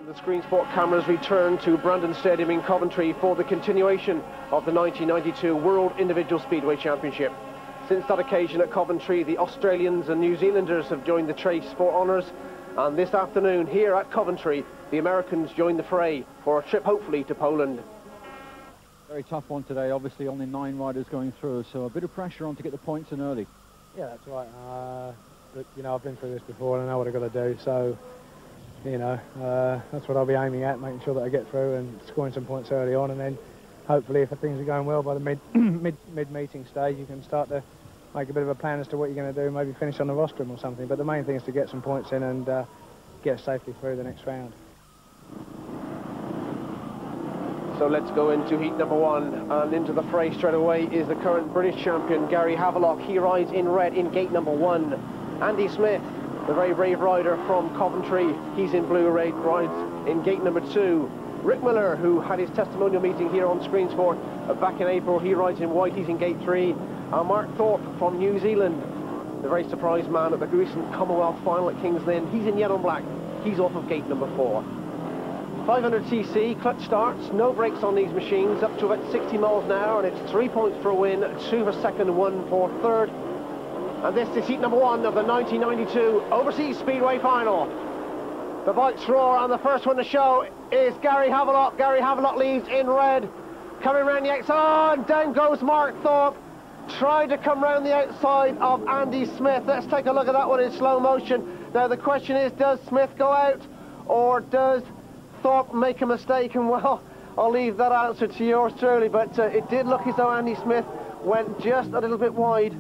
The Screen Sport cameras return to Brandon Stadium in Coventry for the continuation of the 1992 World Individual Speedway Championship. Since that occasion at Coventry, the Australians and New Zealanders have joined the chase for honours, and this afternoon here at Coventry, the Americans join the fray for a trip hopefully to Poland. Very tough one today, obviously only 9 riders going through, so a bit of pressure on to get the points in early. Yeah, that's right. But, you know, I've been through this before and I know what I've got to do, so you know, that's what I'll be aiming at, making sure that I get through and scoring some points early on, and then hopefully if things are going well by the mid-meeting stage, you can start to make a bit of a plan as to what you're going to do, maybe finish on the rostrum or something. But the main thing is to get some points in and get us safely through the next round. So let's go into heat number 1, and into the fray straight away is the current British champion, Gary Havelock. He rides in red in gate number 1. Andy Smith, the very brave rider from Coventry, he's in blue, rides in gate number 2. Rick Miller, who had his testimonial meeting here on Screen Sport back in April, he rides in white, he's in gate 3. Mark Thorpe from New Zealand, the very surprised man at the recent Commonwealth final at King's Lynn, he's in yellow and black, he's off of gate number 4. 500cc, clutch starts, no brakes on these machines, up to about 60 miles an hour, and it's 3 points for a win, 2 for second, 1 for third. And this is heat number 1 of the 1992 Overseas Speedway Final. The bikes roar, and the first one to show is Gary Havelock. Gary Havelock leads in red. Coming round the outside, and down goes Mark Thorpe. Tried to come round the outside of Andy Smith. Let's take a look at that one in slow motion. Now the question is, does Smith go out, or does Thorpe make a mistake? And well, I'll leave that answer to yours truly, but it did look as though Andy Smith went just a little bit wide.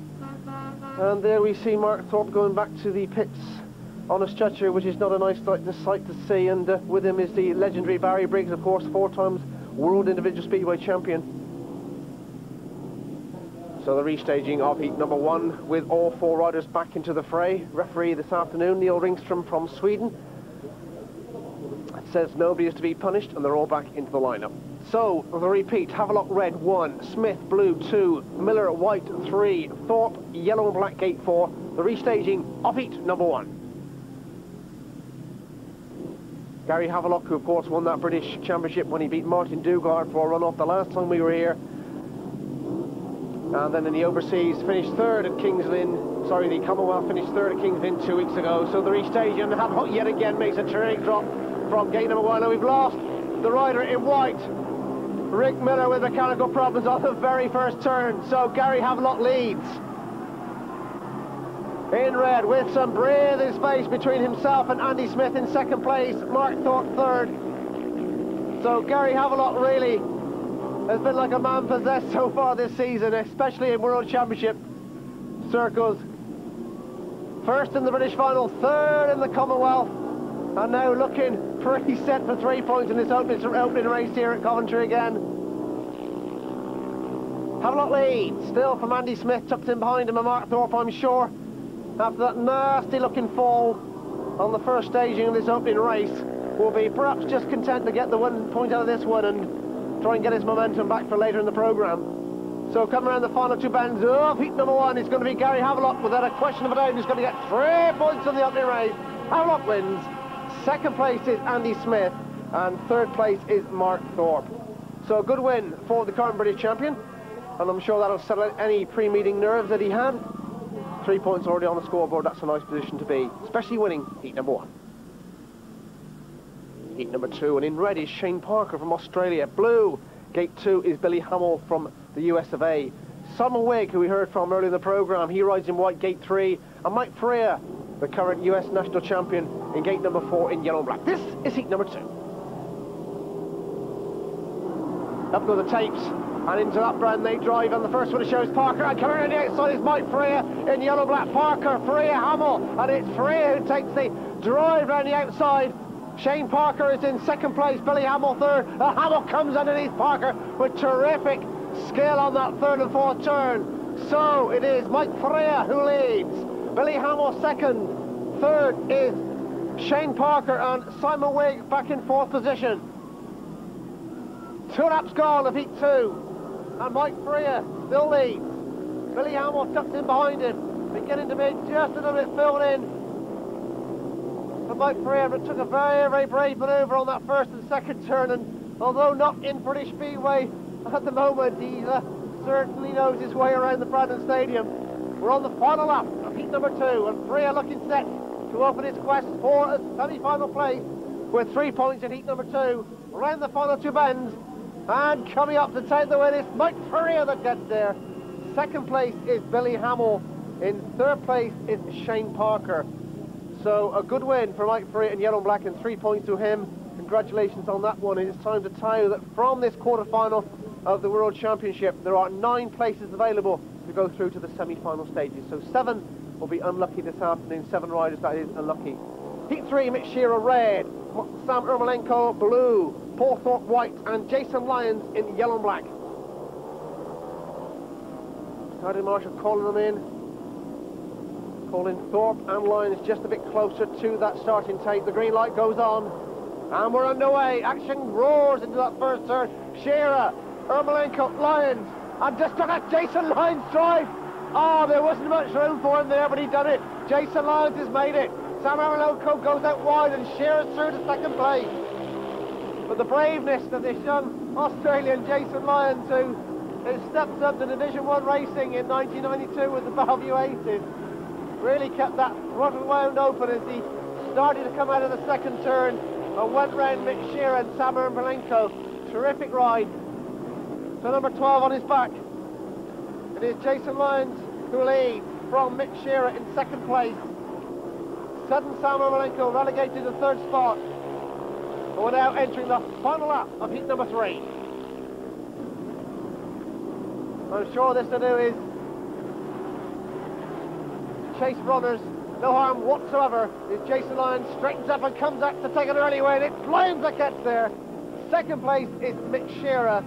And there we see Mark Thorpe going back to the pits on a stretcher, which is not a nice sight to see. And with him is the legendary Barry Briggs, of course, 4 times World Individual Speedway champion. So the restaging of heat number 1 with all 4 riders back into the fray. Referee this afternoon, Neil Ringstrom from Sweden, says nobody is to be punished, and they're all back into the lineup. So the repeat: Havelock red 1, Smith blue 2, Miller white 3, Thorpe yellow and black gate 4. The restaging of heat number 1. Gary Havelock, who of course won that British Championship when he beat Martin Dugard for a run-off the last time we were here, and then in the overseas finished 3rd at King's Lynn. Sorry, the Commonwealth finished 3rd at King's Lynn 2 weeks ago. So the restaging, and Havelock yet again makes a terrific drop from gate number 1. And we've lost the rider in white, Rick Miller, with mechanical problems on the very first turn. So Gary Havelock leads in red with some breathing space between himself and Andy Smith in 2nd place, Mark Thorpe 3rd. So Gary Havelock really has been like a man possessed so far this season, especially in World Championship circles. 1st in the British final, 3rd in the Commonwealth, and now looking pretty set for 3 points in this opening race here at Coventry again. Havelock leads, still from Andy Smith, tucked in behind him, and Mark Thorpe, I'm sure, after that nasty looking fall on the first staging of this opening race, will be perhaps just content to get the 1 point out of this one and try and get his momentum back for later in the programme. So coming around the final 2 bends of heat number 1 is going to be Gary Havelock, without a question of a doubt. He's going to get 3 points in the opening race. Havelock wins. 2nd place is Andy Smith, and 3rd place is Mark Thorpe. So a good win for the current British champion, and I'm sure that'll settle any pre-meeting nerves that he had. 3 points already on the scoreboard, that's a nice position to be, especially winning heat number 1. Heat number 2, and in red is Shane Parker from Australia. Blue, gate 2, is Billy Hamill from the US of A. Simon Wigg, who we heard from earlier in the programme, he rides in white, gate 3, and Mike Freya, the current US national champion, in gate number 4 in yellow and black. This is heat number 2. Up go the tapes, and into that brand they drive, and the first one to show is Parker, and coming around the outside is Mike Freya in yellow and black. Parker, Freya, Hamill, and it's Freya who takes the drive around the outside. Shane Parker is in 2nd place, Billy Hamill 3rd. Hamill comes underneath Parker with terrific skill on that 3rd and 4th turn. So it is Mike Freya who leads, Billy Hamill 2nd, 3rd is Shane Parker, and Simon Wigg back in 4th position. 2 laps gone of heat 2, and Mike Freya still leads. Billy Hamill tucked in behind him, beginning to be just a little bit filled in. from Mike Ferreira, but took a very, very brave manoeuvre on that first and second turn, and although not in British Speedway at the moment, he certainly knows his way around the Brandon Stadium. We're on the final lap of heat number 2, and Ferreira looking set to open his quest for a semi-final place with 3 points in heat number 2. Around the final 2 bends, and coming up to take the win is Mike Ferreira that gets there. Second place is Billy Hamill. In third place is Shane Parker. So a good win for Mike Ferreira in yellow and black, and 3 points to him. Congratulations on that one. It is time to tell you that from this quarter-final of the World Championship, there are 9 places available to go through to the semi-final stages. So 7 will be unlucky this afternoon, 7 riders that is unlucky. Heat 3, Mick Shearer red, Sam Ermolenko blue, Paul Thorpe white, and Jason Lyons in yellow and black. Starting Marshall calling them in. Calling Thorpe and Lyons just a bit closer to that starting tape. The green light goes on, and we're underway. Action roars into that first turn. Shearer, Ermolenko, Lyons, and just took a Jason Lyons drive. Oh, there wasn't much room for him there, but he done it. Jason Lyons has made it. Sam Ermolenko goes out wide, and Shearer's through to second place. But the braveness of this young Australian Jason Lyons, who stepped up to Division 1 racing in 1992 with the Bellevue Aces, really kept that throttle wound open as he started to come out of the second turn and went round Mick Shearer and Sam Ermolenko. Terrific ride. So number 12 on his back. It is Jason Lyons who leads from Mick Shearer in second place. Sudden Sam Ermolenko relegated to third spot. But we're now entering the final lap of heat number 3. I'm sure this to do is chase runners, no harm whatsoever. Is Jason Lyons straightens up and comes out to take an early win. It's Lyons that gets there. Second place is Mick Shearer.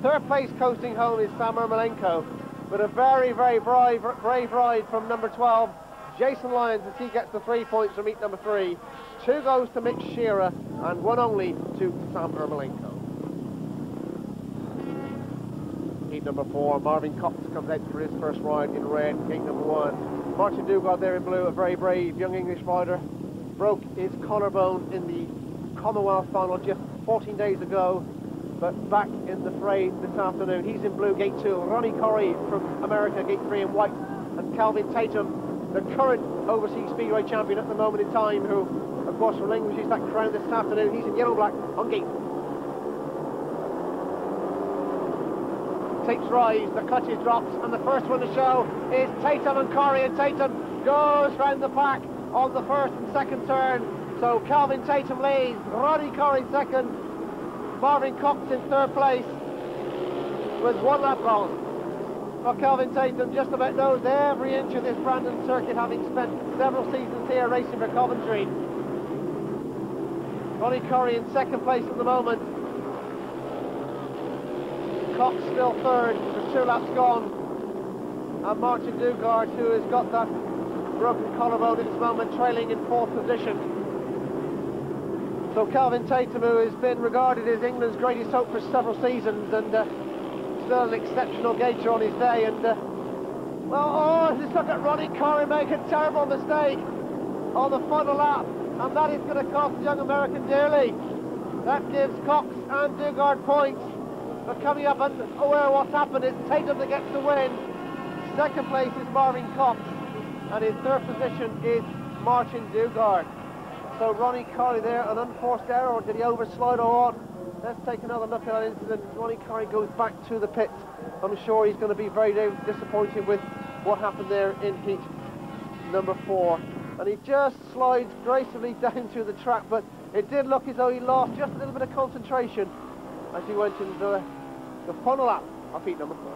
Third place coasting home is Sam Ermolenko. But a very, very brave ride from number 12, Jason Lyons, as he gets the 3 points from heat number 3. 2 goes to Mick Shearer and 1 only to Sam Ermolenko. Heat number 4, Marvin Cox comes out for his first ride in red, gate number 1. Martin Dugard there in blue, a very brave young English rider. Broke his collarbone in the Commonwealth final just 14 days ago, but back in the fray this afternoon. He's in blue, gate 2. Ronnie Corrie from America, gate 3 in white. And Calvin Tatum, the current overseas speedway champion at the moment in time, who, of course, relinquishes that crown this afternoon. He's in yellow-black on gate. Tapes rise, the clutches drops, and the first one to show is Tatum and Corrie, and Tatum goes round the pack on the first and second turn. So Calvin Tatum leads, Ronnie Corrie second, Marvin Cox in third place with 1 lap gone. Well, Calvin Tatum just about knows every inch of this Brandon circuit, having spent several seasons here racing for Coventry. Ronnie Corrie in second place at the moment. Cox still third, with 2 laps gone. And Martin Dugard, who has got that broken collarbone at this moment, trailing in 4th position. So Calvin Tatum, who has been regarded as England's greatest hope for several seasons, and still an exceptional gator on his day, and just look at Ronnie Corrie make a terrible mistake on the final lap, and that is going to cost the young American dearly. That gives Cox and Dugard points, but coming up and aware of what's happened is Tatum that gets the win. Second place is Marvin Cox, and in third position is Martin Dugard. So Ronnie Corrie there, an unforced error, or did he overslide or what? Let's take another look at that incident. Ronnie Corrie goes back to the pits. I'm sure he's going to be very disappointed with what happened there in heat number 4. And he just slides gracefully down to the track, but it did look as though he lost just a little bit of concentration as he went into the final lap of heat number 4.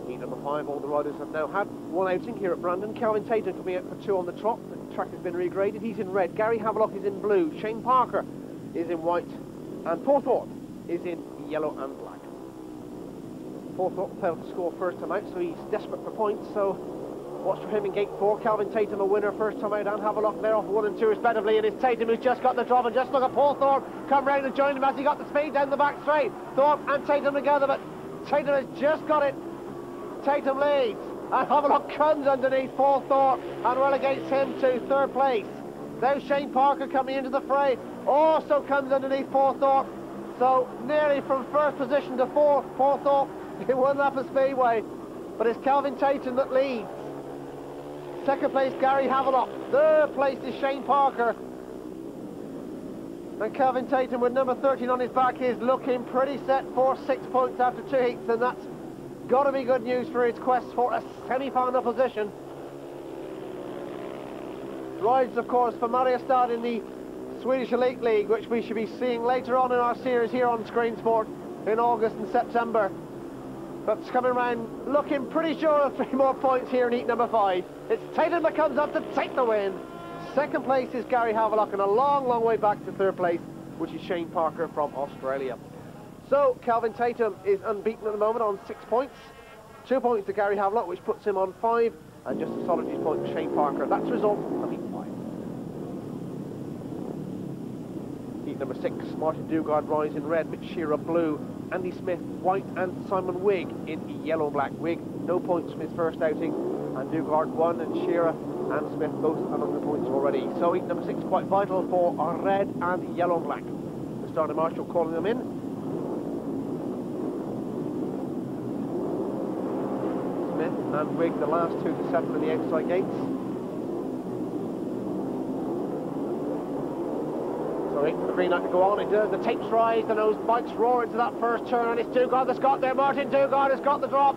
Heat number 5, all the riders have now had one outing here at Brandon. Calvin Tatum coming out for 2 on the trot. The track has been regraded. He's in red. Gary Havelock is in blue. Shane Parker is in white. And Paul Thorpe is in yellow and black. Paul Thorpe failed to score first time out, so he's desperate for points. So watch for him in gate 4. Calvin Tatum a winner first time out, and Havelock there off 1 and 2 respectively. And it's Tatum who's just got the drop, and just look at Paul Thorpe come round and join him as he got the speed down the back straight. Thorpe and Tatum together, but Tatum has just got it. Tatum leads. And Havelock comes underneath Paul Thorpe and relegates him to 3rd place. Now Shane Parker coming into the fray, also comes underneath Paul Thorpe. So nearly from 1st position to 4th, Paul Thorpe in one lap of Speedway. But it's Calvin Tatum that leads. 2nd place, Gary Havelock. 3rd place is Shane Parker. And Calvin Tatum with number 13 on his back is looking pretty set for 6 points after 2 heats, and that's got to be good news for his quest for a semi-final position. Rides, of course, for Mariestad in the Swedish Elite League, which we should be seeing later on in our series here on Screen Sport in August and September. But it's coming around looking pretty sure of 3 more points here in heat number 5. It's Tatum that comes up to take the win. 2nd place is Gary Havelock, and a long, long way back to 3rd place, which is Shane Parker from Australia. So Calvin Tatum is unbeaten at the moment on 6 points. 2 points to Gary Havelock, which puts him on 5, and just a solid point to Shane Parker. That's the result of heat 5. Heat number 6, Martin Dugard rides in red, Mitch Shearer blue, Andy Smith white, and Simon Wigg in yellow and black. Wigg, no points from his first outing, and Dugard 1, and Shearer and Smith both among the points already. So heat number 6 quite vital for our red and yellow and black. The starting marshal calling them in. Smith and Wigg, the last 2 to settle in the outside gates. So the green light to go on, the tapes rise and those bikes roar into that first turn, and it's Dugard that's got there. Martin Dugard has got the drop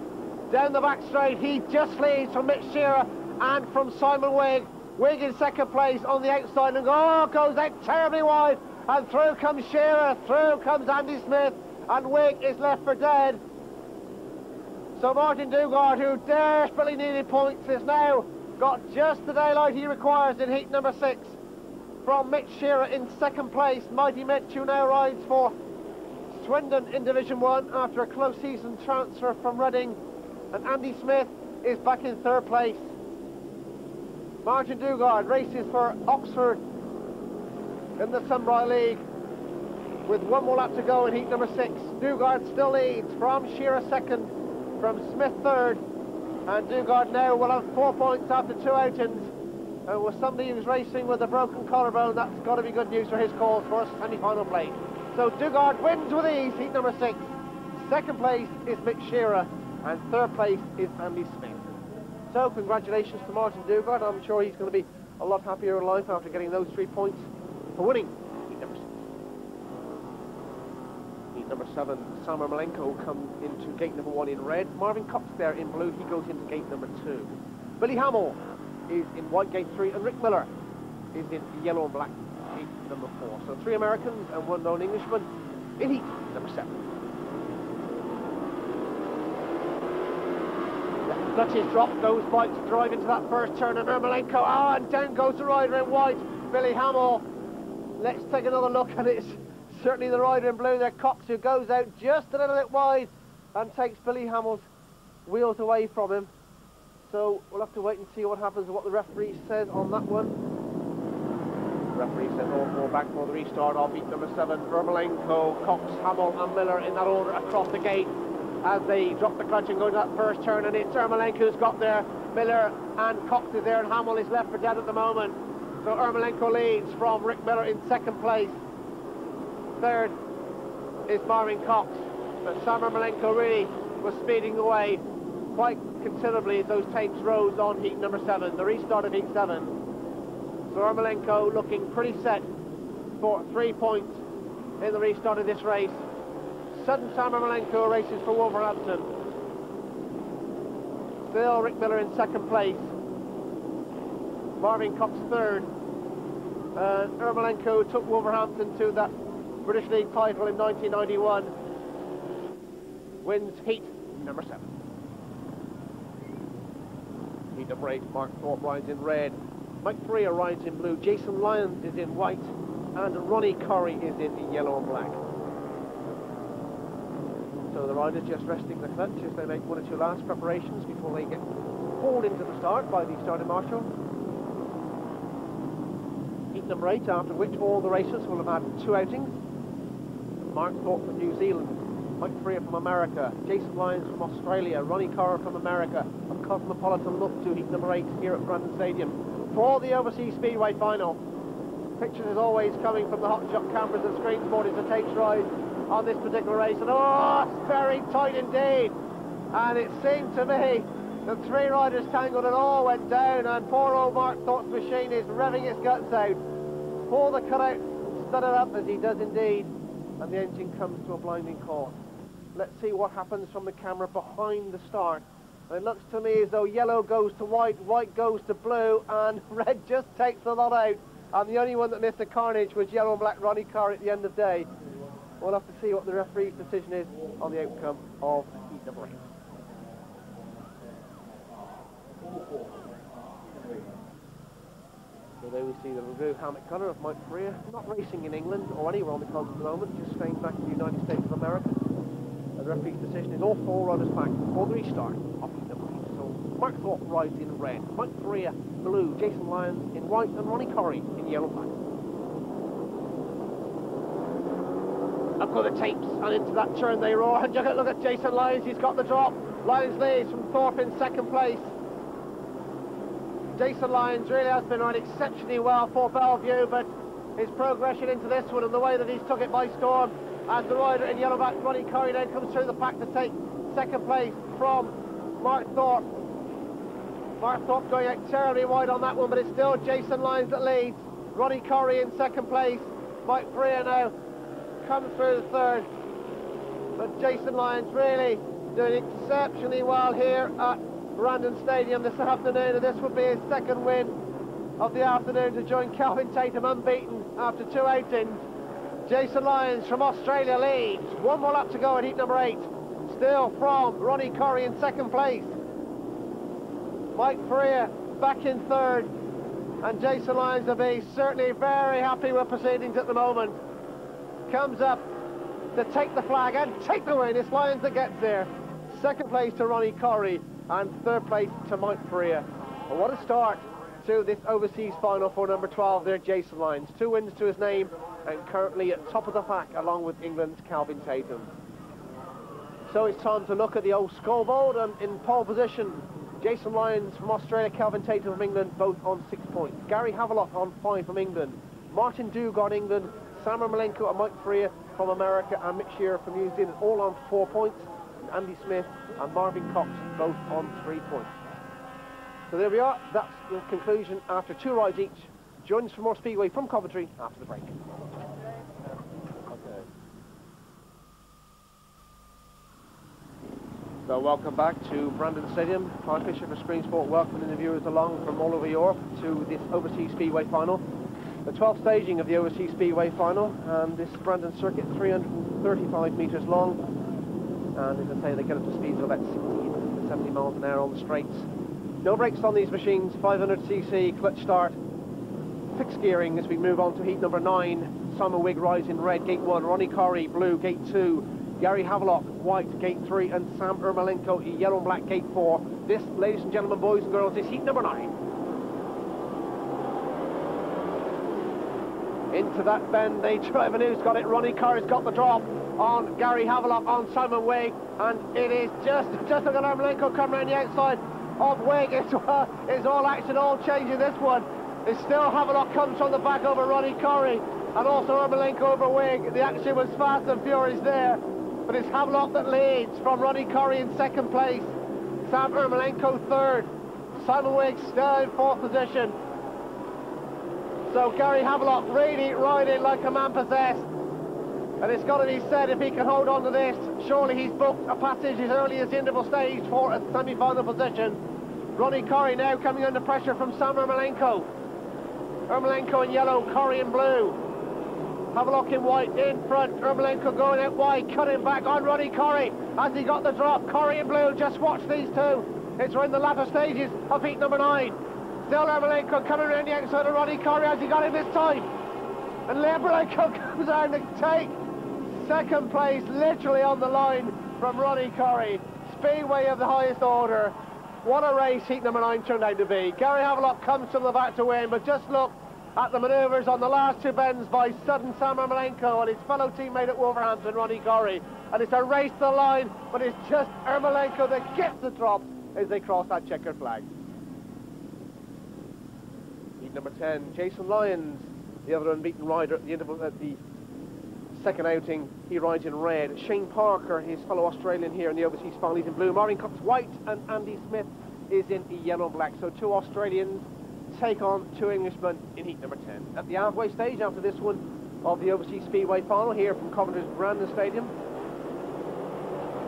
down the back straight. He just leads from Mitch Shearer and from Simon Wigg. Wigg in 2nd place on the outside, and goes out terribly wide, and through comes Shearer, through comes Andy Smith, and Wigg is left for dead. So Martin Dugard, who desperately needed points, has now got just the daylight he requires in heat number 6. From Mitch Shearer in 2nd place, Mighty Mitch, who now rides for Swindon in Division 1 after a close season transfer from Reading, and Andy Smith is back in 3rd place. Martin Dugard races for Oxford in the Sunbright League with 1 more lap to go in heat number 6. Dugard still leads from Shearer 2nd, from Smith 3rd, and Dugard now will have 4 points after 2 outings. And with somebody who's racing with a broken collarbone, that's got to be good news for his cause for a semi-final place. So Dugard wins with ease heat number 6. 2nd place is Mitch Shearer, and 3rd place is Andy Smith. So congratulations to Martin Dugard. I'm sure he's going to be a lot happier in life after getting those 3 points for winning heat number 6. Heat number 7, Samar Malenko comes into gate number 1 in red. Marvin Cox there in blue, he goes into gate number 2. Billy Hamill is in white gate 3, and Rick Miller is in yellow and black gate number 4. So 3 Americans and 1 lone Englishman in heat number 7. Clutches drop, those bikes drive into that first turn, and Ermolenko, and down goes the rider in white, Billy Hamill. Let's take another look, and it's certainly the rider in blue there, Cox, who goes out just a little bit wide and takes Billy Hamill's wheels away from him. So we'll have to wait and see what happens and what the referee says on that one. The referee says all 4 back for the restart of heat number 7. Ermolenko, Cox, Hamill and Miller in that order across the gate as they drop the clutch and go to that first turn, and it's Ermolenko who's got there. Miller and Cox is there, and Hamill is left for dead at the moment. So Ermolenko leads from Rick Miller in 2nd place. 3rd is Marvin Cox, but Sam Ermolenko really was speeding away quite considerably as those tapes rose on heat number 7, the restart of heat 7. So Ermolenko looking pretty set for 3 points in the restart of this race. Sudden Sam Ermolenko races for Wolverhampton. Still Rick Miller in 2nd place. Marvin Cox 3rd. And Ermolenko took Wolverhampton to that British League title in 1991. Wins heat number 7. Heat number 8, Mark Thorpe rides in red. Mike Freer rides in blue. Jason Lyons is in white. And Ronnie Corrie is in yellow and black. So the riders just resting the clutch as they make 1 or 2 last preparations before they get pulled into the start by the starting marshal. Heat number 8, after which all the racers will have had 2 outings. Mark Thorpe from New Zealand Mike Freer from America, Jason Lyons from Australia, Ronnie Corr from America. A cosmopolitan look to heat number 8 here at Brandon Stadium. For the Overseas Speedway final, pictures as always coming from the hot shot cameras and screen sporting to take ride on this particular race. And oh, it's very tight indeed. And it seemed to me that 3 riders tangled and all went down, and poor old Mark Thorpe's machine is revving its guts out. Pull the cutout, stud it up as he does indeed, and the engine comes to a blinding halt. Let's see what happens from the camera behind the start. And it looks to me as though yellow goes to white, white goes to blue, and red just takes the lot out. And the only one that missed the carnage was yellow and black Ronnie Corr at the end of the day. We'll have to see what the referee's decision is on the outcome of heat number 8. So there we see the blue helmet colour of Mike Freer, not racing in England or anywhere on the continent at the moment, just staying back in the United States of America. And the referee's decision is all 4 riders back for the restart of heat number 8. So Mark Thorpe rides in red, Mike Freer blue, Jason Lyons in white, and Ronnie Corr in yellow black. Up go the tapes, and into that turn they roar, and look at Jason Lyons, he's got the drop. Lyons leads from Thorpe in second place. Jason Lyons really has been riding exceptionally well for Bellevue, but his progression into this one and the way that he's took it by storm, as the rider in yellow back, Ronnie Corr, then comes through the pack to take second place from Mark Thorpe. Mark Thorpe going out terribly wide on that one, but it's still Jason Lyons that leads. Ronnie Corr in second place. Mike Freer now comes through the third. But Jason Lyons really doing exceptionally well here at Brandon Stadium this afternoon, and this would be his second win of the afternoon to join Kelvin Tatum unbeaten after 2 outings. Jason Lyons from Australia leads. 1 more lap to go at heat number 8. Still from Ronnie Corr in second place. Mike Freer back in third, and Jason Lyons will be certainly very happy with proceedings at the moment. Comes up to take the flag and take the win. It's Lyons that gets there. Second place to Ronnie Corr and third place to Mike Freer. Well, what a start to this overseas final for number 12 there, Jason Lyons. 2 wins to his name and currently at top of the pack along with England's Kelvin Tatum. So it's time to look at the old scoreboard, and in pole position, Jason Lyons from Australia, Kelvin Tatum from England, both on 6 points. Gary Havelock on 5 from England. Martin Dugard, England. Sam Ermolenko and Mike Freer from America, and Mick Shearer from New Zealand, all on 4 points. And Andy Smith and Marvin Cox, both on 3 points. So there we are. That's the conclusion after 2 rides each. Join us for more Speedway from Coventry after the break. So welcome back to Brandon Stadium. Clive Fisher for Screen Sport welcoming the viewers along from all over Europe to this Overseas Speedway final. The 12th staging of the Overseas Speedway final, and this Brandon circuit 335 metres long, and as I say, they get up to speeds of about 60 to 70 miles an hour on the straights. No brakes on these machines, 500cc clutch start, fixed gearing as we move on to heat number 9. Simon Wigg rides in red, gate 1, Ronnie Corr blue, gate 2, Gary Havelock white, gate 3, and Sam Ermolenko yellow and black, gate 4. This, ladies and gentlemen, boys and girls, is heat number 9. Into that bend, they drive, and who's got it? Ronnie Corr's got the drop on Gary Havelock on Simon Wigg, and it is just look at Ermolenko come around the outside of Wigg. It's all action, all changing this one. It's still Havelock comes from the back over Ronnie Corr, and also Ermolenko over Wigg. The action was fast and furious there, but it's Havelock that leads from Ronnie Corr in second place, Sam Ermolenko third, Simon Wigg still in fourth position. So Gary Havelock really riding like a man possessed, and it's got to be said, if he can hold on to this, surely he's booked a passage as early as the interval stage for a semi-final position. Ronnie Corr now coming under pressure from Sam Ermolenko. Ermolenko in yellow, Corr in blue. Havelock in white in front, Ermolenko going out wide, cutting back on Ronnie Corr. Has he got the drop? Corr in blue, just watch these two. It's in the latter stages of heat number 9. Still Ermolenko coming around the outside of Ronnie Corr. Has he got him this time? And Ermolenko comes down to take second place, literally on the line from Ronnie Corr. Speedway of the highest order. What a race heat number 9 turned out to be. Gary Havelock comes from the back to win, but just look at the manoeuvres on the last two bends by sudden Sam Ermolenko and his fellow teammate at Wolverhampton, Ronnie Gorry. And it's a race to the line, but it's just Ermolenko that gets the drop as they cross that checkered flag. Heat number 10, Jason Lyons, the other unbeaten rider at the interval at the second outing. He rides in red. Shane Parker, his fellow Australian here in the overseas final, he's in blue. Marvin Cook's white, and Andy Smith is in yellow and black. So two Australians take on two Englishmen in heat number 10. At the halfway stage after this one of the overseas speedway final here from Coventry's Brandon Stadium.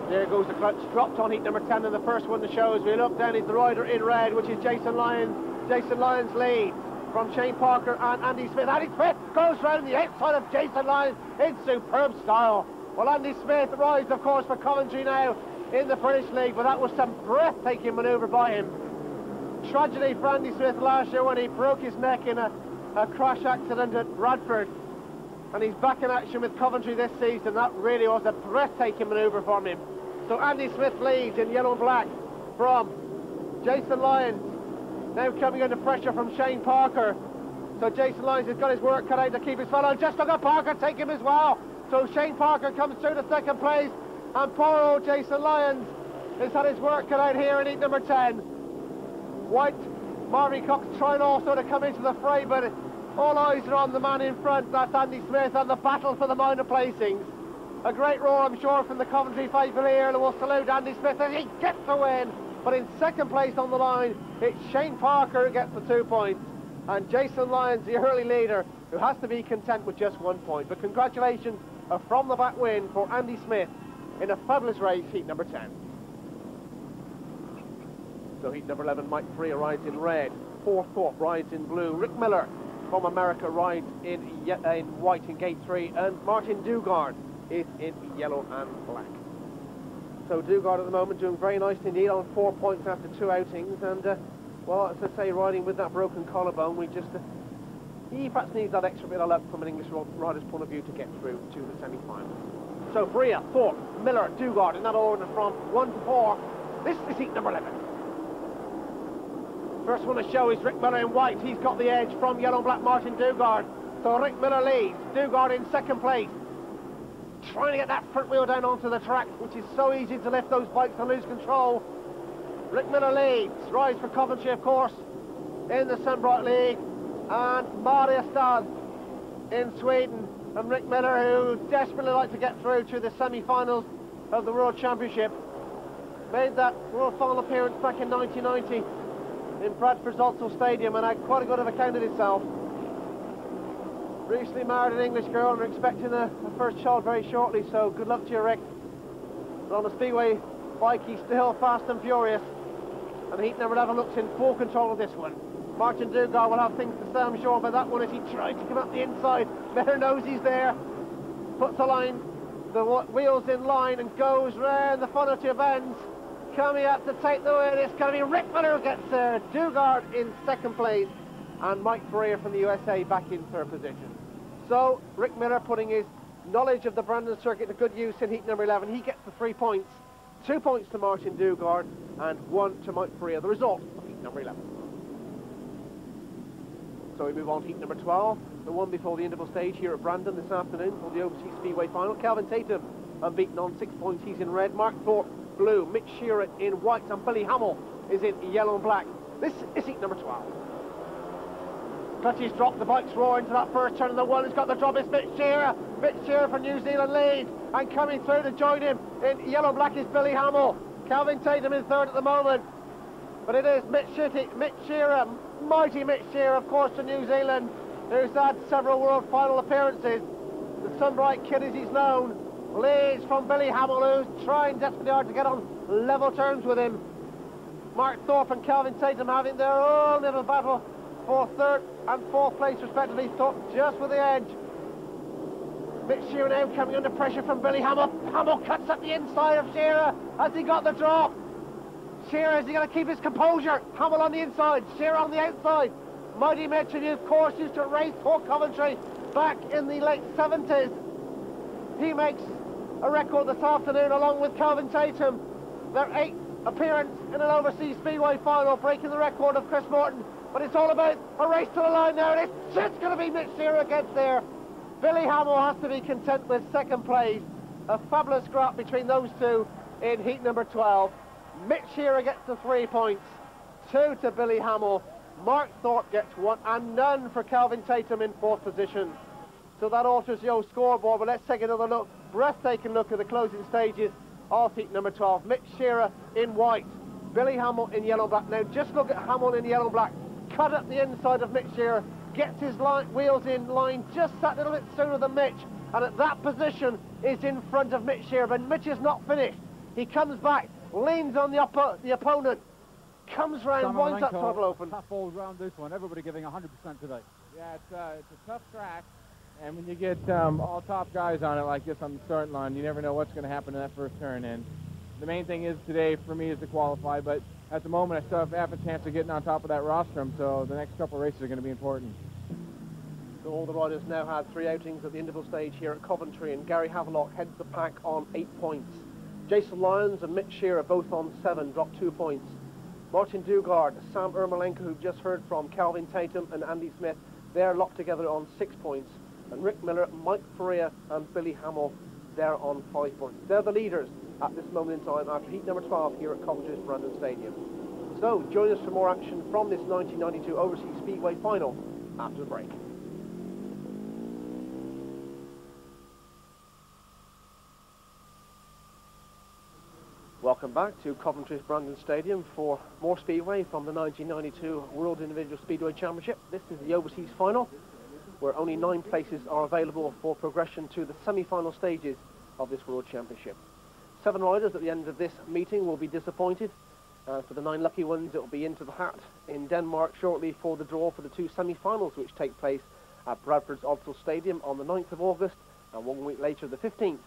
There goes the clutch, dropped on heat number 10 in the first one to show. As we look down, is the rider in red, which is Jason Lyons. Jason Lyons leads from Shane Parker and Andy Smith. Andy Smith goes round the outside of Jason Lyons in superb style. Well, Andy Smith rides, of course, for Coventry now in the British League, but that was some breathtaking manoeuvre by him. Tragedy for Andy Smith last year when he broke his neck in a crash accident at Bradford. And he's back in action with Coventry this season. That really was a breathtaking manoeuvre from him. So Andy Smith leads in yellow and black from Jason Lyons. Now coming under pressure from Shane Parker. So Jason Lyons has got his work cut out to keep his fellow. Just look at Parker take him as well. So Shane Parker comes through to second place. And poor old Jason Lyons has had his work cut out here in heat number 10. White, Marvin Cox trying also to come into the fray, but all eyes are on the man in front. That's Andy Smith and the battle for the minor placings. A great roar, I'm sure, from the Coventry faithful here, and we'll salute Andy Smith as he gets the win. But in second place on the line, it's Shane Parker who gets the 2 points. And Jason Lyons, the early leader, who has to be content with just 1 point. But congratulations, a from the back win for Andy Smith in a fabulous race, heat number 10. So heat number 11, Mike Freer rides in red. Paul Thorpe rides in blue. Rick Miller from America rides in white in gate 3. And Martin Dugard is in yellow and black. So Dugard at the moment doing very nicely indeed on 4 points after 2 outings. And, well, as I say, riding with that broken collarbone, he perhaps needs that extra bit of luck from an English rider's point of view to get through to the semi-final. So Freer, Thorpe, Miller, Dugard in that order from 1 to 4. This is heat number 11. First one to show is Rick Miller in white. He's got the edge from yellow and black Martin Dugard. So Rick Miller leads. Dugard in second place. Trying to get that front wheel down onto the track, which is so easy to lift those bikes and lose control. Rick Miller leads. Rides for Coventry, of course, in the Sunbright League. And Mariestad in Sweden. And Rick Miller, who desperately like to get through to the semi-finals of the World Championship. Made that World Final appearance back in 1990 in Bradford's Alto Stadium and had quite a good of account of himself. Recently married an English girl and we're expecting a first child very shortly, so good luck to you, Rick. But on the speedway bike, he's still fast and furious. And heat number 11 looks in full control of this one. Martin Dugard will have things to say, I'm sure, about that one as he tries to come up the inside. Miller knows he's there. Puts the wheels in line and goes round the front of 2 bends. Coming up to take the win, it's going to be Rick Miller who gets there. Dugard in second place and Mike Freer from the USA back in third position. So Rick Miller putting his knowledge of the Brandon circuit to good use in heat number 11. He gets the 3 points. 2 points to Martin Dugard and 1 to Mike Freer. The result of heat number 11. So we move on to heat number 12, the one before the interval stage here at Brandon this afternoon for the Overseas Speedway final. Calvin Tatum unbeaten on 6 points. He's in red. Mark Thorpe blue. Mitch Shearer in white, and Billy Hamill is in yellow and black. This is heat number 12. Clutches drop, the bikes roar into that first turn, and the one who's got the drop is Mitch Shearer. Mitch Shearer from New Zealand leads, and coming through to join him in yellow and black is Billy Hamill. Calvin Tatum in third at the moment, but it is Mitch Shearer, mighty Mitch Shearer, of course, from New Zealand, who's had several world final appearances. The Sunbright Kid, as he's known, leads from Billy Hamill, who's trying desperately hard to get on level terms with him. Mark Thorpe and Calvin Tatum having their own little battle for third and fourth place respectively. Thorpe just with the edge. Mitch Shearer now coming under pressure from Billy Hamill. Hamill cuts up the inside of Shearer. Has he got the drop? Shearer, is he going to keep his composure? Hamill on the inside, Shearer on the outside. Mighty Mitch, who of course used to race for Coventry back in the late 70s. He makes a record this afternoon along with Calvin Tatum. Their 8th appearance in an overseas speedway final, breaking the record of Chris Morton But it's all about a race to the line now. It's going to be Mitch Shearer gets there. Billy Hamill has to be content with second place. A fabulous scrap between those two in heat number 12. Mitch Shearer gets the 3 points, 2 to Billy Hamill. Mark Thorpe gets 1, and none for Kelvin Tatum in 4th position. So that alters the old scoreboard, but let's take another look, breathtaking look at the closing stages of heat number 12. Mitch Shearer in white, Billy Hamill in yellow-black. Now just look at Hamill in yellow-black, cut at the inside of Mitch Shearer, gets his wheels in line just that little bit sooner than Mitch, and at that position is in front of Mitch Shearer. But Mitch is not finished. He comes back, leans on the opponent, comes round, winds that throttle open. Tough all round this one, everybody giving 100% today. Yeah, it's a tough track, and when you get all top guys on it like this on the starting line, you never know what's going to happen in that first turn. And the main thing is today for me is to qualify, but at the moment I still have a chance of getting on top of that rostrum, so the next couple of races are going to be important. So all the riders now had 3 outings at the individual stage here at Coventry, and Gary Havelock heads the pack on 8 points. Jason Lyons and Mitch Shearer both on 7, dropped 2 points. Martin Dugard, Sam Ermolenko, who we've just heard from, Kelvin Tatum and Andy Smith, they're locked together on 6 points. And Rick Miller, Mike Faria and Billy Hamill, they're on 5 points. They're the leaders at this moment in time after heat number 12 here at Coventry's Brandon Stadium. So join us for more action from this 1992 Overseas Speedway final after the break. Welcome back to Coventry's Brandon Stadium for more Speedway from the 1992 World Individual Speedway Championship. This is the Overseas Final, where only 9 places are available for progression to the semi-final stages of this World Championship. 7 riders at the end of this meeting will be disappointed. For the 9 lucky ones, it will be into the hat in Denmark shortly for the draw for the 2 semi-finals, which take place at Bradford's Odsel Stadium on the 9th of August, and 1 week later, the 15th,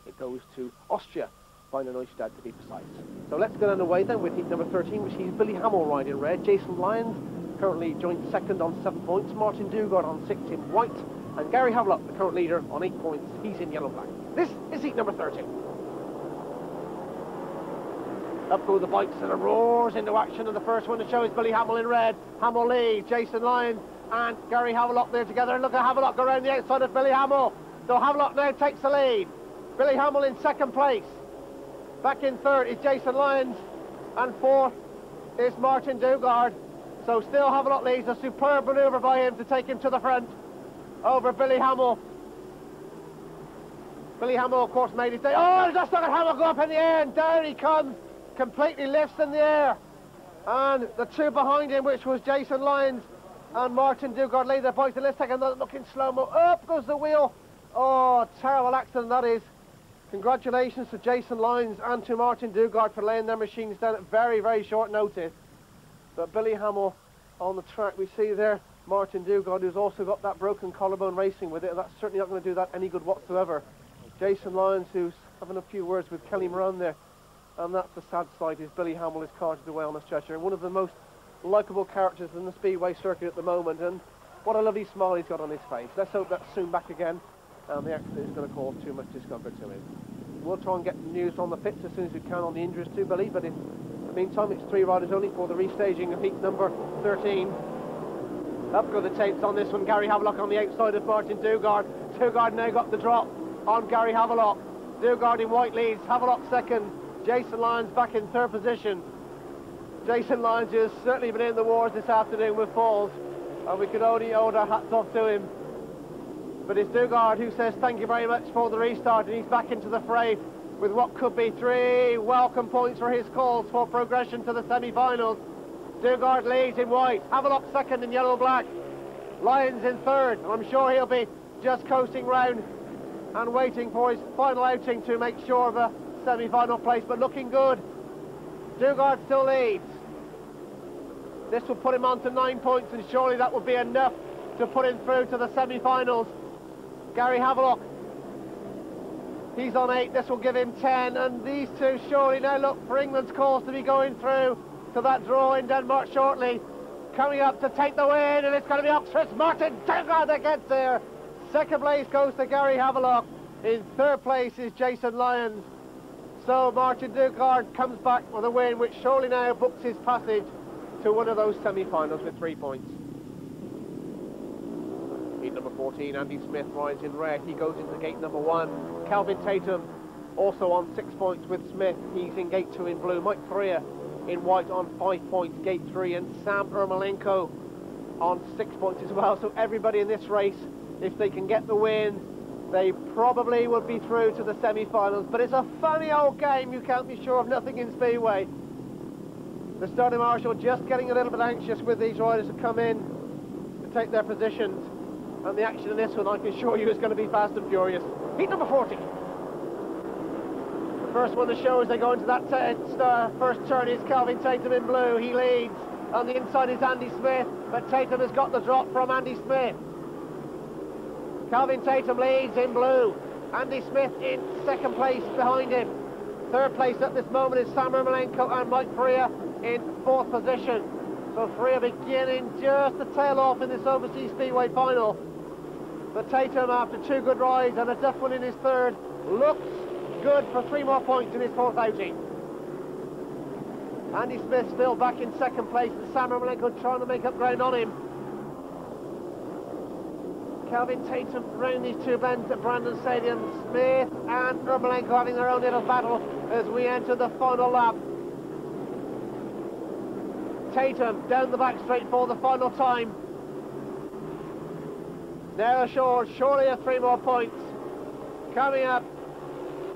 it goes to Austria, Neustadt to be precise. So let's get underway then with heat number 13, which sees Billy Hamill ride in red, Jason Lyons currently joint second on 7 points, Martin Dugard on 6 in white, and Gary Havelock, the current leader, on 8 points. He's in yellow-black. This is heat number 13. Up go the bikes and it roars into action, and the first one to show is Billy Hamill in red. Hamill leads, Jason Lyons and Gary Havelock there together, and look at Havelock around the outside of Billy Hamill. So Havelock now takes the lead. Billy Hamill in 2nd place. Back in 3rd is Jason Lyons, and 4th is Martin Dugard. So still Havelock leads, a superb manoeuvre by him to take him to the front over Billy Hamill. Billy Hamill, of course, made his day. Oh, just look at Hamill go up in the air, and down he comes, completely lifts in the air. And the 2 behind him, which was Jason Lyons and Martin Dugard, lay their bikes. And let's take another look in slow-mo. Up goes the wheel. Oh, terrible accident that is. Congratulations to Jason Lyons and to Martin Dugard for laying their machines down at very, very short notice. But Billy Hamill on the track, we see there Martin Dugard, who's also got that broken collarbone racing with it. That's certainly not going to do that any good whatsoever. Jason Lyons, who's having a few words with Kelly Moran there. And that's the sad sight, is Billy Hamill is carted away on a stretcher. And one of the most likeable characters in the Speedway circuit at the moment. And what a lovely smile he's got on his face. Let's hope that's soon back again, and the accident is going to cause too much discomfort to him. We'll try and get news on the pits as soon as we can on the injuries too, Billy, but in the meantime it's 3 riders only for the restaging of heat number 13. Up go the tapes on this one. Gary Havelock on the outside of Martin Dugard. Dugard now got the drop on Gary Havelock. Dugard in white leads, Havelock 2nd, Jason Lyons back in 3rd position. Jason Lyons has certainly been in the wars this afternoon with falls, and we could only hold our hats off to him. But it's Dugard who says thank you very much for the restart, and he's back into the fray with what could be 3 welcome points for his calls for progression to the semi-finals. Dugard leads in white, Havelock 2nd in yellow-black, Lyons in 3rd, and I'm sure he'll be just coasting round and waiting for his final outing to make sure of a semi-final place, but looking good. Dugard still leads. This will put him on to 9 points, and surely that would be enough to put him through to the semi-finals. Gary Havelock, he's on 8, this will give him 10, and these two surely now look for England's cause to be going through to that draw in Denmark shortly. Coming up to take the win, and it's going to be Oxford's Martin Dugard that gets there. 2nd place goes to Gary Havelock. In 3rd place is Jason Lyons. So Martin Dugard comes back with a win, which surely now books his passage to one of those semi-finals with 3 points. Heat number 14, Andy Smith rides in red. He goes into gate number 1. Kelvin Tatum also on 6 points with Smith. He's in gate 2 in blue. Mike Freya in white on 5 points, gate 3, and Sam Ermolenko on 6 points as well. So everybody in this race, if they can get the win, they probably would be through to the semi-finals. But it's a funny old game. You can't be sure of nothing in Speedway. The starting marshal just getting a little bit anxious with these riders to come in to take their positions. And the action in this one, I can assure you, is going to be fast and furious. Heat number 40. The first one to show as they go into that first turn is Kelvin Tatum in blue. He leads. On the inside is Andy Smith, but Tatum has got the drop from Andy Smith. Kelvin Tatum leads in blue. Andy Smith in second place behind him. Third place at this moment is Sam Ermolenko and Mike Freya in fourth position. So Freya beginning just to tail off in this Overseas Speedway final. But Tatum, after 2 good rides and a tough one in his third, looks good for 3 more points in his fourth outing. Andy Smith still back in second place, and Sam Ermolenko trying to make up ground on him. Kelvin Tatum round these 2 bends at Brandon Stadium. Smith and Ermolenko having their own little battle as we enter the final lap. Tatum down the back straight for the final time. Now assured, surely a 3 more points. Coming up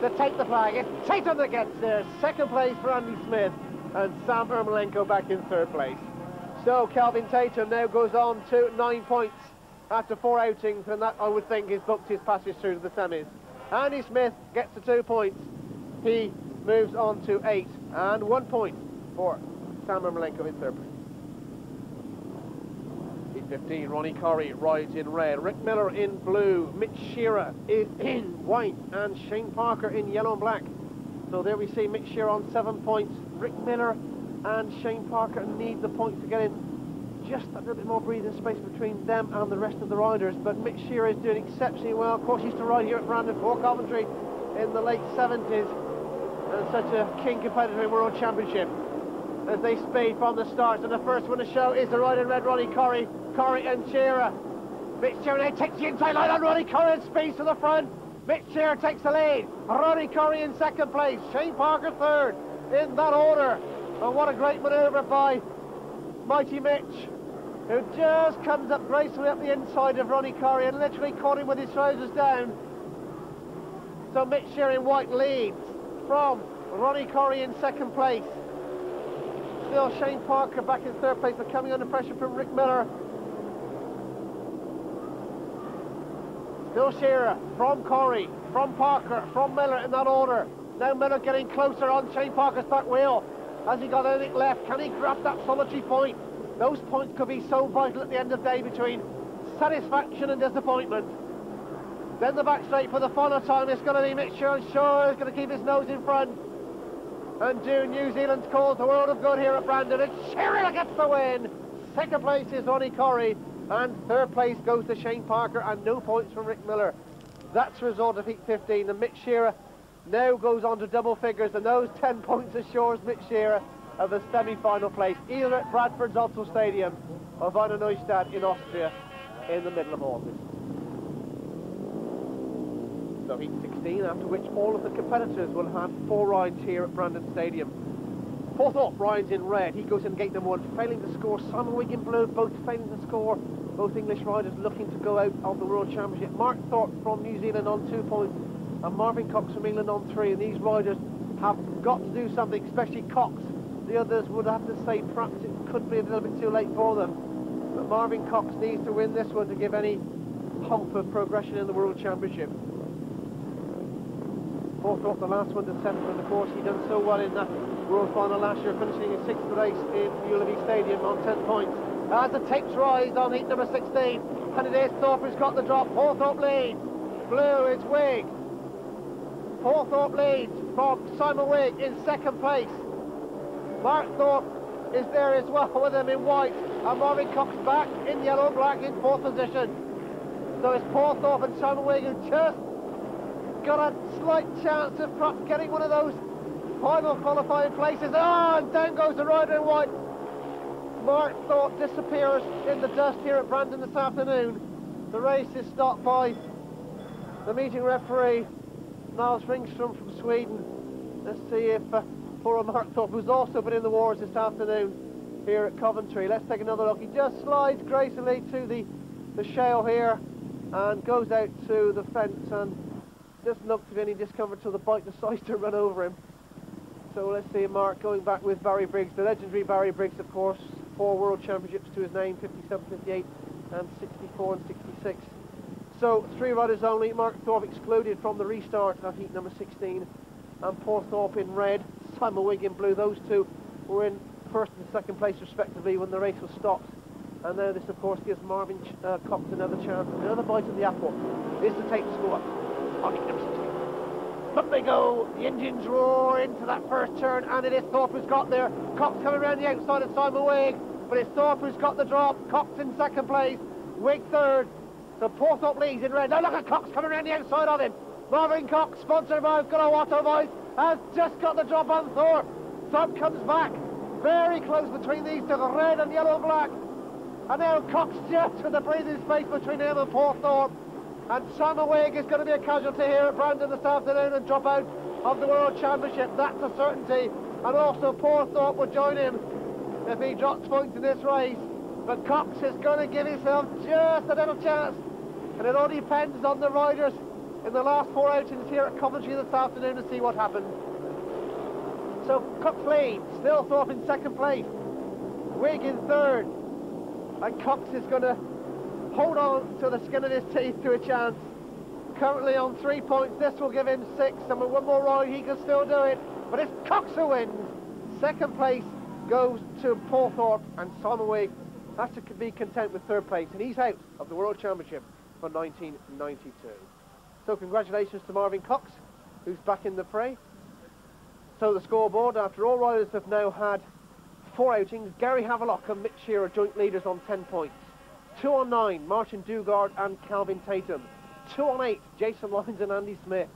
to take the flag. It's Tatum that gets there. Second place for Andy Smith, and Sam Ermolenko back in third place. So Kelvin Tatum now goes on to 9 points after 4 outings, and that, I would think, has booked his passage through to the semis. Andy Smith gets to 2 points. He moves on to 8, and 1 point for Sam Ermolenko in third place. Heat 15, Ronnie Corrie rides in red. Rick Miller in blue. Mitch Shearer is in white, and Shane Parker in yellow and black. So there we see Mitch Shearer on 7 points. Rick Miller and Shane Parker need the points to get in. Just a little bit more breathing space between them and the rest of the riders, but Mitch Shearer is doing exceptionally well. Of course, he used to ride here at Brandon for Coventry in the late 70s, and such a keen competitor in World Championship. As they speed from the start, and the first one to show is the rider in red, Ronnie Corrie. Corrie and Shearer. Mitch Shearer now takes the inside line on Ronnie Corrie and speeds to the front. Mitch Shearer takes the lead. Ronnie Corrie in second place. Shane Parker third, in that order. And what a great manoeuvre by Mighty Mitch, who just comes up gracefully up the inside of Ronnie Corrie and literally caught him with his trousers down. So Mitch Shearer in white leads from Ronnie Corrie in second place. Still Shane Parker back in third place, but coming under pressure from Rick Miller. Still Shearer, from Corrie, from Parker, from Miller in that order. Now Miller getting closer on Shane Parker's back wheel. Has he got anything left? Can he grab that solitary point? Those points could be so vital at the end of the day between satisfaction and disappointment. Then the back straight for the final time. It's going to be Mitch Shearer. Shearer is going to keep his nose in front and do New Zealand's cause the world of good here at Brandon. It's Shearer that gets the win. Second place is Ronnie Corrie, and third place goes to Shane Parker, and no points from Rick Miller. That's the result of Heat 15, and Mitch Shearer now goes on to double figures, and those 10 points assures Mitch Shearer of the semi-final place, either at Bradford's Otto Stadium or Wiener Neustadt in Austria in the middle of August. So Heat 16, after which all of the competitors will have 4 rides here at Brandon Stadium. Fourth up, rides in red. He goes in gate number 1, failing to score. Simon Wigg in blue, both failing to score. Both English riders looking to go out of the World Championship. Mark Thorpe from New Zealand on 2 points, and Marvin Cox from England on 3. And these riders have got to do something, especially Cox. The others would have to say perhaps it could be a little bit too late for them. But Marvin Cox needs to win this one to give any hope of progression in the World Championship. Fourth up, the last one to 7th, and of course he done so well in that World Final last year, finishing his 6th race in Ullevi Stadium on 10 points. As the tapes rise on heat number 16, and it is Thorpe who's got the drop. Thorpe leads. Blue is Wigg. Thorpe leads from Simon Wigg in second place. Mark Thorpe is there as well with him in white, and Marvin Cox back in yellow and black in fourth position. So it's Paul Thorpe and Simon Wigg who just got a slight chance of perhaps getting one of those final qualifying places. Oh, and down goes the rider in white. Mark Thorpe disappears in the dust here at Brandon this afternoon. The race is stopped by the meeting referee, Niels Ringström from Sweden. Let's see if poor Mark Thorpe, who's also been in the wars this afternoon here at Coventry. Let's take another look. He just slides gracefully to the shale here and goes out to the fence and doesn't look to be any discomfort till the bike decides to run over him. So let's see Mark going back with Barry Briggs, the legendary Barry Briggs, of course. 4 World Championships to his name, 57, 58 and 64 and 66. So 3 riders only. Mark Thorpe excluded from the restart of heat number 16, and Paul Thorpe in red, Simon Wigg in blue. Those two were in first and second place respectively when the race was stopped. And now this of course gives Marvin Cox another chance, another bite of the apple is to take the score on heat number 16. Up they go, the engines roar into that first turn, and it is Thorpe who's got there. Cox coming around the outside of Simon Wigg, but it's Thorpe who's got the drop. Cox in second place, Wigg third. So Paul Thorpe leads in red. Now look at Cox coming around the outside of him. Marvin Cox, sponsored by Auto Voice, has just got the drop on Thorpe. Thorpe comes back, very close between these two, the red and yellow black. And now Cox just with the breathing space between him and Paul Thorpe. And Simon Wigg is going to be a casualty here at Brandon this afternoon and drop out of the World Championship. That's a certainty. And also Paul Thorpe will join him if he drops points in this race. But Cox is going to give himself just a little chance. And it all depends on the riders in the last 4 outings here at Coventry this afternoon to see what happens. So Cox leads, still Thorpe in second place. Wigg in third. And Cox is going to hold on to the skin of his teeth to a chance. Currently on 3 points, this will give him 6, and with one more ride he can still do it. But it's Cox who wins. Second place goes to Paul Thorpe, and Simon Wigg has to be content with third place, and he's out of the World Championship for 1992. So congratulations to Marvin Cox, who's back in the fray. So the scoreboard, after all riders have now had 4 outings, Gary Havelock and Mick Shearer joint leaders on 10 points. 2 on 9, Martin Dugard and Calvin Tatum. 2 on 8, Jason Lyons and Andy Smith.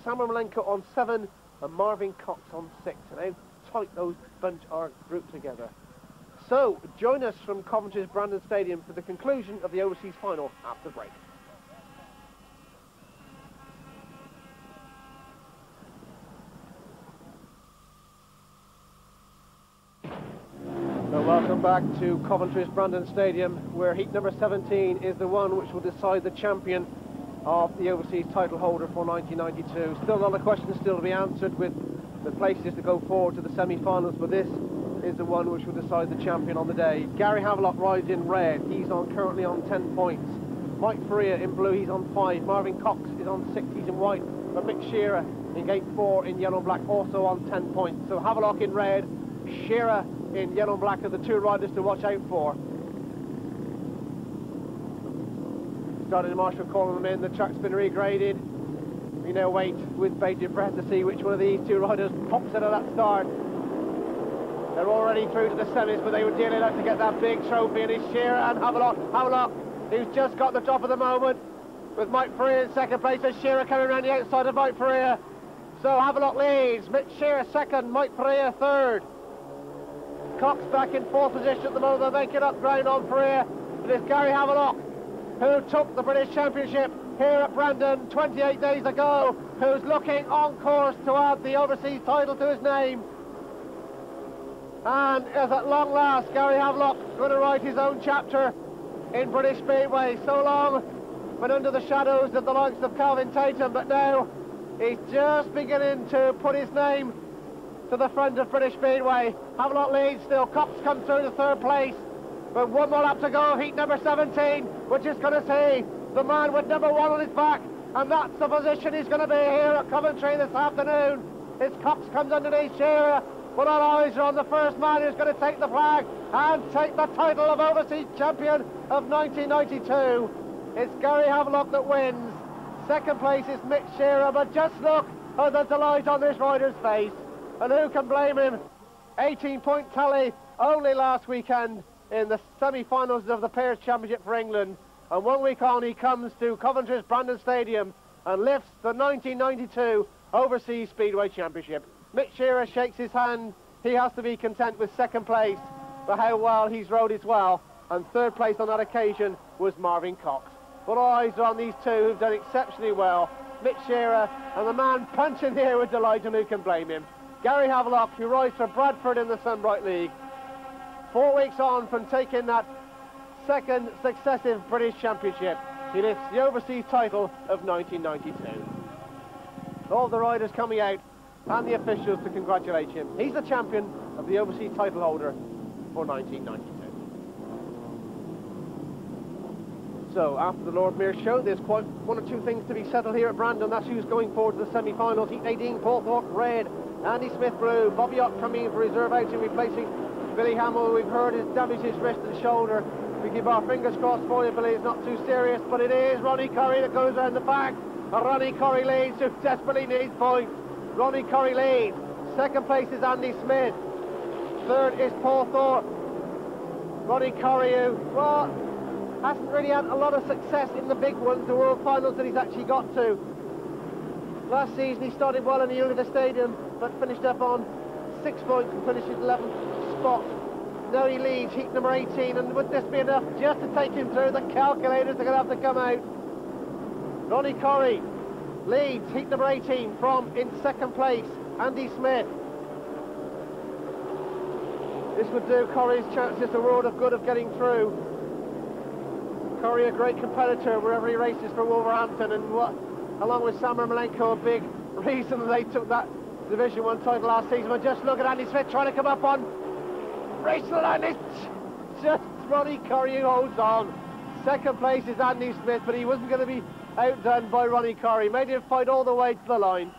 Samuel Malenko on 7 and Marvin Cox on 6. And how tight those bunch are grouped together. So join us from Coventry's Brandon Stadium for the conclusion of the overseas final after the break. Welcome back to Coventry's Brandon Stadium, where heat number 17 is the one which will decide the champion of the overseas title holder for 1992. Still a lot of questions still to be answered with the places to go forward to the semi-finals, but this is the one which will decide the champion on the day. Gary Havelock rides in red, he's currently on 10 points. Mike Faria in blue, he's on 5. Marvin Cox is on 6, he's in white. But Mick Shearer in gate 4 in yellow and black, also on 10 points. So Havelock in red, Shearer in yellow and black are the 2 riders to watch out for. Starting Marshall calling them in, the track's been regraded. We now wait with bated breath to see which one of these 2 riders pops out of that start. They're already through to the semis, but they would dearly like to get that big trophy, and it's Shearer and Havelock, who's just got the drop of the moment, with Mike Faria in second place, and Shearer coming around the outside of Mike Faria. So Havelock leads, Mick Shearer second, Mike Faria third. Cox back in 4th position at the moment. They're making up ground on Faria. It is Gary Havelock, who took the British Championship here at Brandon 28 days ago, who's looking on course to add the overseas title to his name. And as at long last, Gary Havelock going to write his own chapter in British Speedway. So long been under the shadows of the likes of Calvin Tatum, but now he's just beginning to put his name to the front of British Speedway. Havelock leads still. Cox comes through to 3rd place. But one more lap to go of heat number 17, which is going to see the man with number 1 on his back. And that's the position he's going to be here at Coventry this afternoon. As Cox comes underneath Shearer. But all eyes are on the first man who's going to take the flag and take the title of overseas champion of 1992. It's Gary Havelock that wins. Second place is Mick Shearer, but just look at the delight on this rider's face. And who can blame him? 18-point tally only last weekend in the semi-finals of the Pairs Championship for England. And 1 week on, he comes to Coventry's Brandon Stadium and lifts the 1992 Overseas Speedway Championship. Mick Shearer shakes his hand. He has to be content with second place. for how well he's rode as well. And third place on that occasion was Marvin Cox. But all eyes are on these two who've done exceptionally well. Mitch Shearer and the man punching here with delight, and who can blame him? Gary Havelock, who rides for Bradford in the Sunbright League. 4 weeks on from taking that second successive British Championship, he lifts the overseas title of 1992. All the riders coming out and the officials to congratulate him. He's the champion of the overseas title holder for 1992. So after the Lord Mayor show, there's quite one or two things to be settled here at Brandon. That's who's going forward to the semi-finals. Heat 18, Paul Thorpe red, Andy Smith blue, Bobby Ott coming in for reserve outing, replacing Billy Hamill. We've heard has damaged his wrist and shoulder. We keep our fingers crossed for you, Billy. It's not too serious, but it is Ronnie Curry that goes around the back. And Ronnie Curry leads, who desperately needs points. Ronnie Curry leads. Second place is Andy Smith. Third is Paul Thorpe. Ronnie Curry, who, well, hasn't really had a lot of success in the big ones, the World Finals that he's actually got to. Last season he started well in the Ulster Stadium, but finished up on 6 points and finished his 11th spot. Now he leads heat number 18, and would this be enough just to take him through? The calculators are going to have to come out. Ronnie Curry leads heat number 18 from, in second place, Andy Smith. This would do Curry's chances the world of good of getting through. Curry, a great competitor wherever he races for Wolverhampton, and what, along with Sam Ermolenko, a big reason they took that Division 1 title last season. But just look at Andy Smith trying to come up on race to the line. It's just Ronnie Curry who holds on. Second place is Andy Smith, but he wasn't going to be outdone by Ronnie Curry. Made him fight all the way to the line.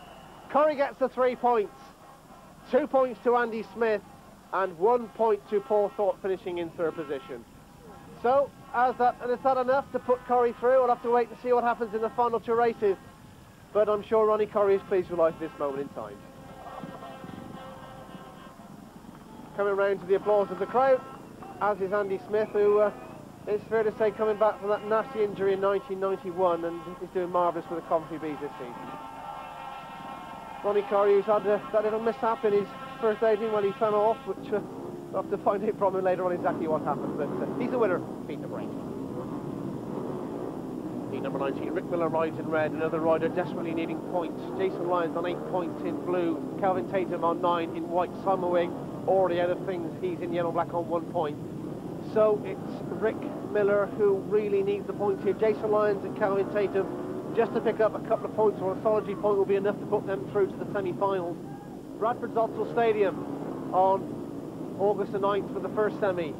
Curry gets the 3 points. 2 points to Andy Smith and 1 point to Paul Thorpe, finishing in third position. So, is that enough to put Curry through? We'll have to wait and see what happens in the final 2 races. But I'm sure Ronnie Curry is pleased with life at this moment in time. Coming round to the applause of the crowd, as is Andy Smith, who it's fair to say coming back from that nasty injury in 1991, and is doing marvellous with the Coventry Bees this season. Ronnie Curry, who's had that little mishap in his first outing when he fell off, which we'll have to find out from him later on exactly what happened, but he's the winner, heat number 8. Heat number 19, Rick Miller rides in red, another rider desperately needing points. Jason Lyons on 8 points in blue, Calvin Tatum on 9 in white. Simon Wing already out of things, he's in yellow-black on 1 point. So it's Rick Miller who really needs the points here. Jason Lyons and Calvin Tatum, just to pick up a couple of points, or a solitary point will be enough to put them through to the semi-finals. Bradford Zotzel Stadium on August the 9th for the first semi.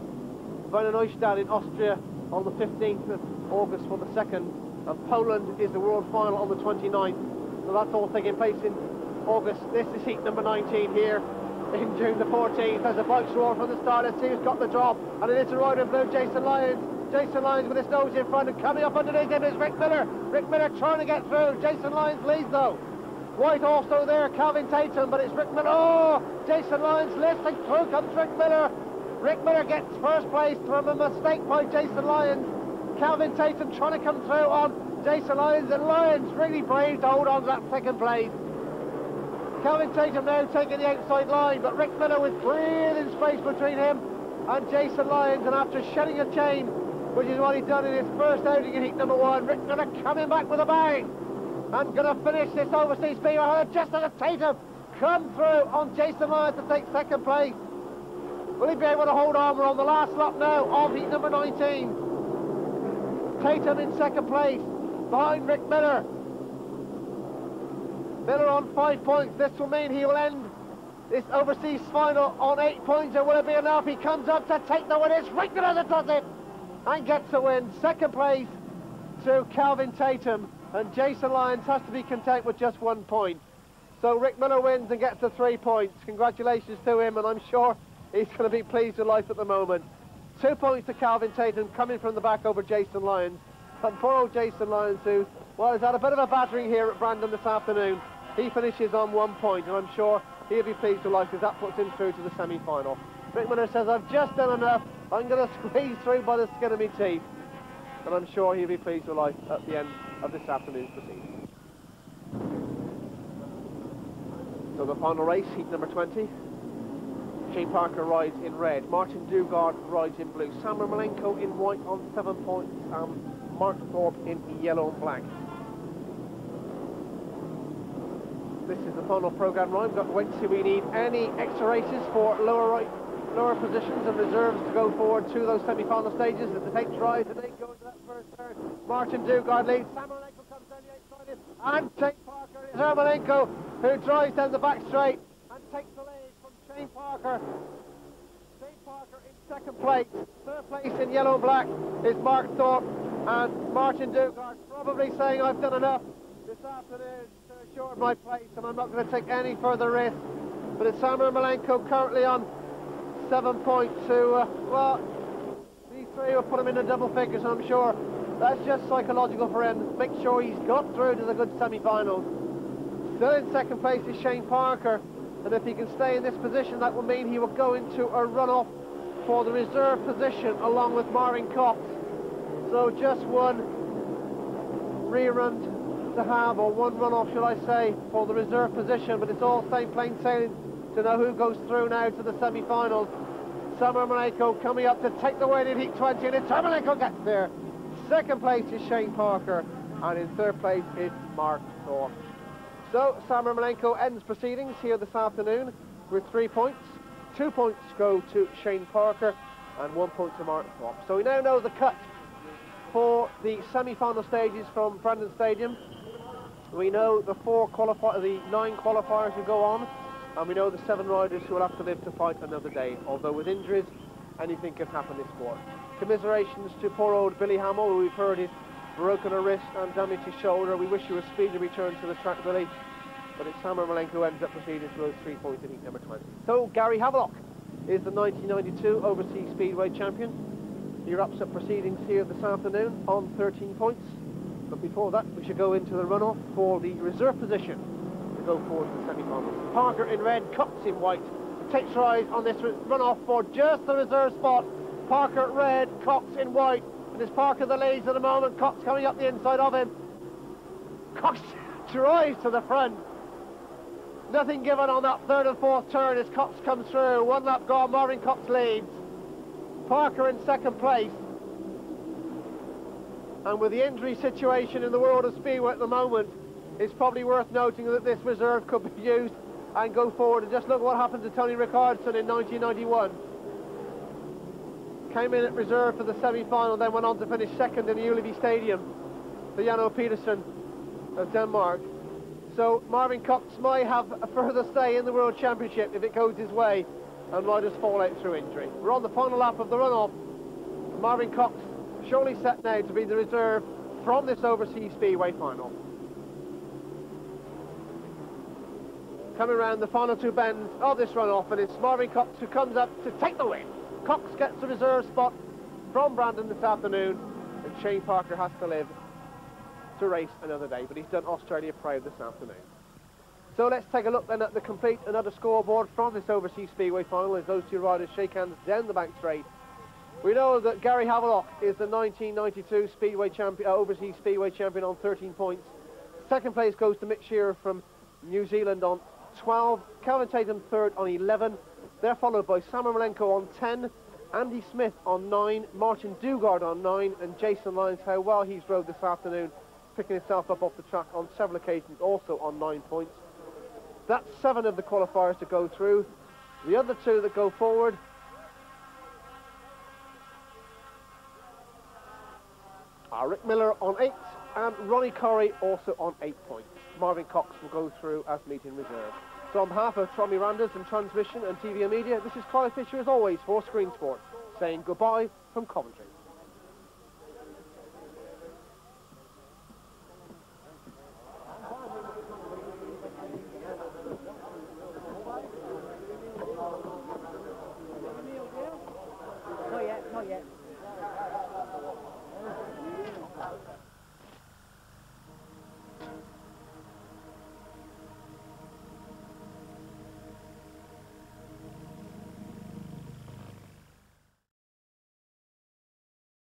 Wiener Neustadt in Austria on the 15th of August for the second. And Poland is the world final on the 29th. So that's all taking place in August. This is heat number 19 here in June the 14th. There's a bike roar from the start. Let's see who's got the drop. And it is the rider in blue, Jason Lyons. Jason Lyons with his nose in front, and coming up underneath him is Rick Miller. Rick Miller trying to get through. Jason Lyons leads though. White also there, Calvin Tatum, but it's Rick Miller. Oh, Jason Lyons lifts, and through comes Rick Miller. Rick Miller gets first place from a mistake by Jason Lyons. Calvin Tatum trying to come through on Jason Lyons, and Lyons really brave to hold on to that second place. Calvin Tatum now taking the outside line, but Rick Miller with breathing space between him and Jason Lyons, and after shedding a chain, which is what he's done in his first outing in heat number 1, Rick Miller coming back with a bang and going to finish this overseas speedway just as Tatum come through on Jason Lyons to take second place. Will he be able to hold on? We're on the last lap now of heat number 19. Tatum in second place behind Rick Miller. Miller on 5 points. This will mean he will end this overseas final on 8 points, and will it be enough? He comes up to take the win. It's Rick Miller that does it and gets the win. Second place to Calvin Tatum, and Jason Lyons has to be content with just 1 point. So Rick Miller wins and gets the 3 points. Congratulations to him, and I'm sure he's going to be pleased with life at the moment. 2 points to Calvin Tatum, coming from the back over Jason Lyons. And poor old Jason Lyons, who, well, has had a bit of a battering here at Brandon this afternoon. He finishes on 1 point, and I'm sure he'll be pleased with life because that puts him through to the semi-final. Rick Miller says, I've just done enough. I'm going to squeeze through by the skin of my teeth. And I'm sure he'll be pleased with life at the end of this afternoon's proceedings. So the final race, heat number 20. Shane Parker rides in red. Martin Dugard rides in blue. Sam Ermolenko in white on 7 points. Mark Thorpe in yellow and black. This is the final programme line. We've got to wait to see if we need any extra races for lower positions and reserves to go forward to those semi-final stages. As the tape tries and they go into that first turn. Martin Dugard leads. Sam Ermolenko comes down the outside and Shane Parker. It's Ermolenko who drives down the back straight and takes the lead from Shane Parker. Shane Parker in second place. Third place in yellow and black is Mark Thorpe, and Martin Dugard probably saying, I've done enough this afternoon to assure my place and I'm not going to take any further risk. But it's Sam Ermolenko currently on 7 points who, well, these three will put him in the double figures, and I'm sure that's just psychological for him. Make sure he's got through to the good semi-finals. Still in second place is Shane Parker, and if he can stay in this position, that will mean he will go into a run-off for the reserve position along with Marvin Cox. So just one rerun to have, or one run-off, should I say, for the reserve position, but it's all staying plain sailing to know who goes through now to the semi-finals. Sam Ermolenko coming up to take the win in Heat 20, and it's Ermolenko gets there. Second place is Shane Parker, and in third place is Mark Thorpe. So Sam Ermolenko ends proceedings here this afternoon with 3 points. 2 points go to Shane Parker and 1 point to Mark Thorpe. So we now know the cut for the semi-final stages from Brandon Stadium. We know the 9 qualifiers who go on, and we know the 7 riders who will have to live to fight another day. Although with injuries, anything can happen this sport. Commiserations to poor old Billy Hamill, who we've heard is broken a wrist and damaged his shoulder. We wish you a speedy return to the track, Billy. But it's Sam Ermolenko who ends up proceeding to those 3 points in heat number 20. So Gary Havelock is the 1992 Overseas Speedway champion. He wraps up proceedings here this afternoon on 13 points. But before that, we should go into the runoff for the reserve position to go forward to the semi-finals. Parker in red, Cox in white. Takes rise on this runoff for just the reserve spot. Parker red, Cox in white. And it's Parker the leads at the moment. Cox coming up the inside of him. Cox drives to the front. Nothing given on that third and fourth turn as Cox comes through. 1 lap gone, Marvin Cox leads. Parker in second place. And with the injury situation in the world of Speedway at the moment, it's probably worth noting that this reserve could be used and go forward. And just look what happened to Tony Rickardson in 1991. Came in at reserve for the semi-final, then went on to finish second in the Ullevi Stadium for Janno Pedersen of Denmark. So Marvin Cox might have a further stay in the World Championship if it goes his way and might just fall out through injury. We're on the final lap of the runoff. Marvin Cox surely set now to be the reserve from this Overseas Speedway final. Coming around the final 2 bends of this runoff, and it's Marvin Cox who comes up to take the win. Cox gets the reserve spot from Brandon this afternoon, and Shane Parker has to live to race another day, but he's done Australia proud this afternoon. So let's take a look then at the complete another scoreboard from this Overseas Speedway final as those 2 riders shake hands down the back straight. We know that Gary Havelock is the 1992 Speedway champion, Overseas Speedway champion on 13 points. Second place goes to Mick Shearer from New Zealand on 12. Calvin Tatum third on 11. They're followed by Sam Ermolenko on 10, Andy Smith on 9, Martin Dugard on 9, and Jason Lyons, how well he's rode this afternoon, picking himself up off the track on several occasions, also on 9 points. That's 7 of the qualifiers to go through. The other 2 that go forward are Rick Miller on 8 and Ronnie Corrie also on 8 points. Marvin Cox will go through as meeting reserve. So on behalf of Tommy Randers and Transmission and TV and Media, this is Clive Fisher as always for Screen Sport, saying goodbye from Coventry.